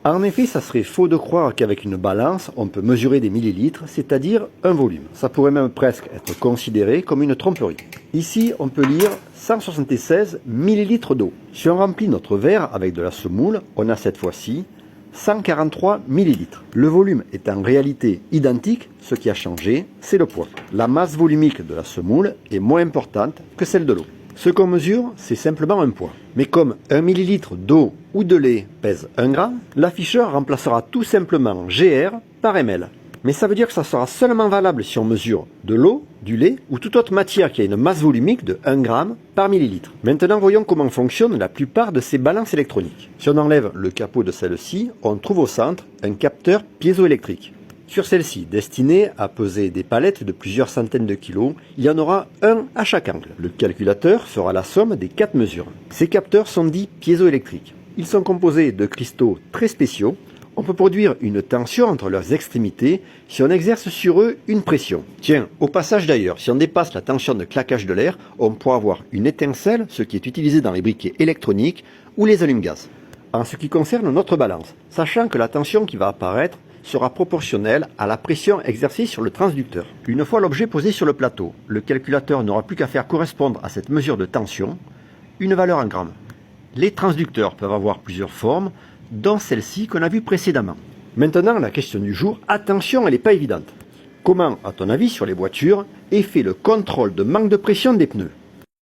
En effet, ça serait faux de croire qu'avec une balance, on peut mesurer des millilitres, c'est-à-dire un volume. Ça pourrait même presque être considéré comme une tromperie. Ici, on peut lire 176 millilitres d'eau. Si on remplit notre verre avec de la semoule, on a cette fois-ci 143 millilitres. Le volume est en réalité identique, ce qui a changé, c'est le poids. La masse volumique de la semoule est moins importante que celle de l'eau. Ce qu'on mesure, c'est simplement un poids. Mais comme 1 millilitre d'eau ou de lait pèse 1 gramme, l'afficheur remplacera tout simplement GR par ml. Mais ça veut dire que ça sera seulement valable si on mesure de l'eau, du lait ou toute autre matière qui a une masse volumique de 1 gramme par millilitre. Maintenant, voyons comment fonctionnent la plupart de ces balances électroniques. Si on enlève le capot de celle-ci, on trouve au centre un capteur piézoélectrique. Sur celle-ci, destinée à peser des palettes de plusieurs centaines de kilos, il y en aura un à chaque angle. Le calculateur fera la somme des 4 mesures. Ces capteurs sont dits piézoélectriques. Ils sont composés de cristaux très spéciaux. On peut produire une tension entre leurs extrémités si on exerce sur eux une pression. Tiens, au passage d'ailleurs, si on dépasse la tension de claquage de l'air, on pourra avoir une étincelle, ce qui est utilisé dans les briquets électroniques ou les allumes-gaz. En ce qui concerne notre balance, sachant que la tension qui va apparaître sera proportionnelle à la pression exercée sur le transducteur. Une fois l'objet posé sur le plateau, le calculateur n'aura plus qu'à faire correspondre à cette mesure de tension une valeur en grammes. Les transducteurs peuvent avoir plusieurs formes, dont celle-ci qu'on a vue précédemment. Maintenant, la question du jour, attention, elle n'est pas évidente. Comment, à ton avis, sur les voitures, est fait le contrôle de manque de pression des pneus ?